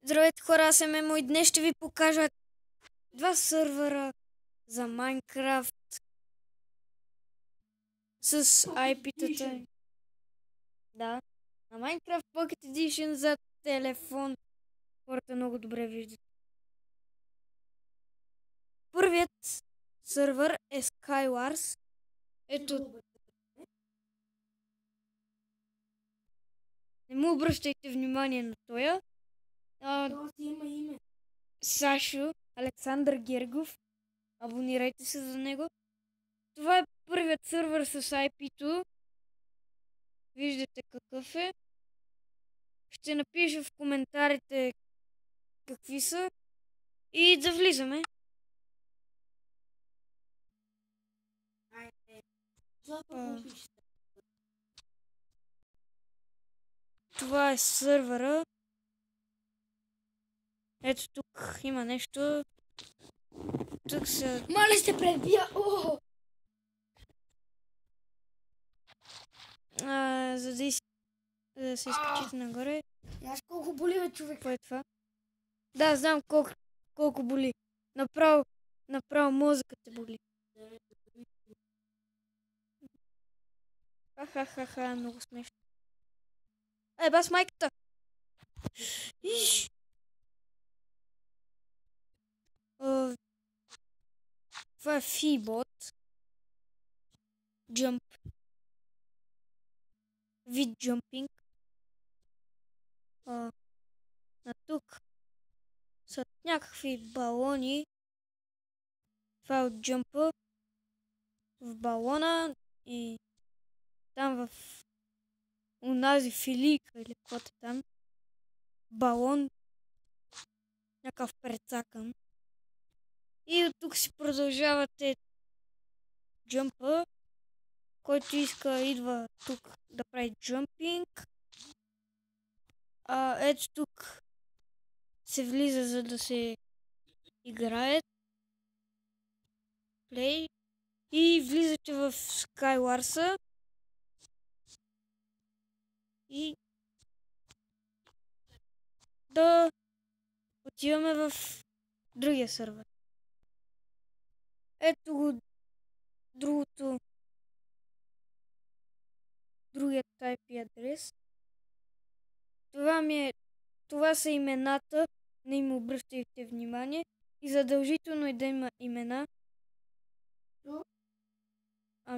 Здравейте хора, аз съм Мемо и днес ще ви покажа два сървъра за Майнкрафт с IP-тата. Да, на Minecraft Pocket Edition за телефон. Хората много добре виждат. Първият сървър е Skywars. Ето. Не му обръщайте внимание на тоя. Има име. Сашо, Александър Гергов. Абонирайте се за него. Това е първият сървър с IP-то. Виждате какъв е. Ще напиша в коментарите какви са и да влизаме. Това е сървъра. Ето тук има нещо. Тук са... Мале сте пребия! За да се изкачите нагоре. Знаеш колко боли, бе, човек? Какво е това? Да, знам колко боли. Направо мозъкът те боли. Ха-ха-ха-ха, много смешно. Бас майката! Иш! Това е Фибот. Jump. Вид джампинг. На тук са някакви балони. Това е от джампа в балона и там в унази филийка или каквото е там. Балон. Някакъв прецакан. И от тук си продължавате джампа. Който иска, идва тук да прави джампинг. Ето тук се влиза, за да се играе. Play. И влизате в Skywars. И да отиваме в другия сървър. Ето го другият IP адрес. Това са имената, не им обръщайте внимание. И задължително е да има имена.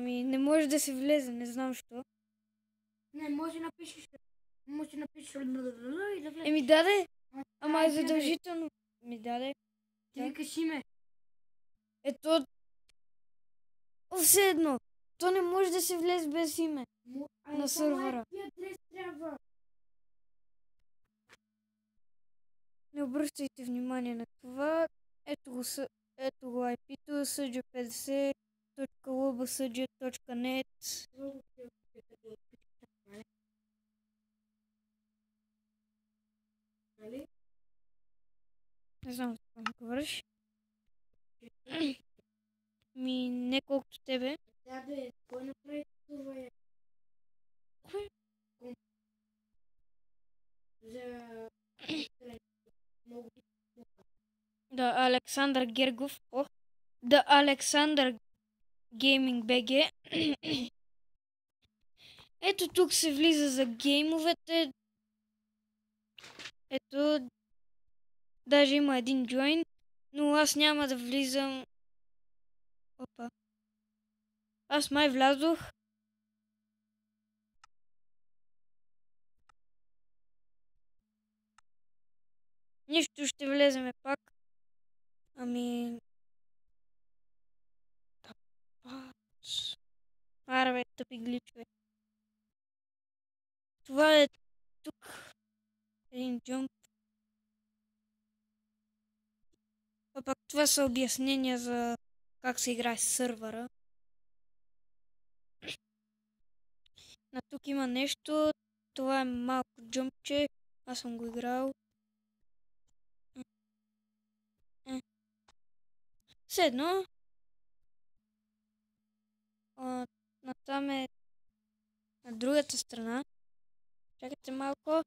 Не може да се влезе, не знам защо. Не, може да напишеш и да влезеш. Ми даде, ама е задължително. Ми даде. Ти викаш име. Ето, все едно. То не може да се влезе без име на сървъра. Адрес трябва. Не обръщайте внимание на това. Ето го IP-то, sg50.lbsg.net. Не знам за какво ми говориш. Не колкото тебе. Да, бе, кой направи това е? Кой? За... Да, Александър Гергов. Да, Александър Гейминг БГ. Ето тук се влиза за геймовете. Ето, даже има един join, но аз няма да влизам. Опа. Аз май влязох. Нищо, ще влеземе пак. Аре бе, тъпи гличове. Това е тук. Един джумп. Пак това са обяснения за как се играе с сървъра. На тук има нещо. Това е малко джумпче. Аз съм го играл. Все едно. Натам е на другата страна. Чакайте малко.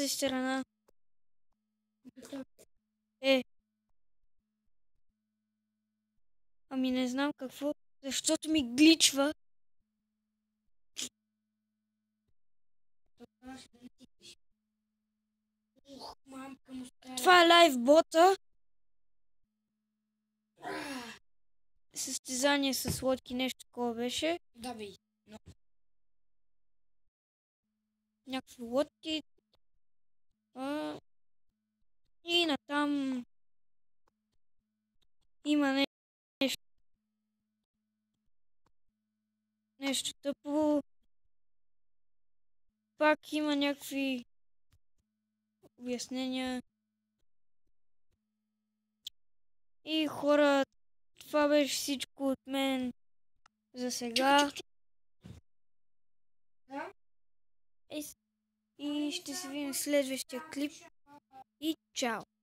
тази страна. Ами не знам какво, защото ми гличва. Това е лайв бота. Състезание с лодки, нещо такова беше. Да, бе. Някакви лодки. И натам има нещо тъпо. Пак има някакви обяснения. И хора, това беше всичко от мен за сега. И ще се видим в следващия клип. И чао!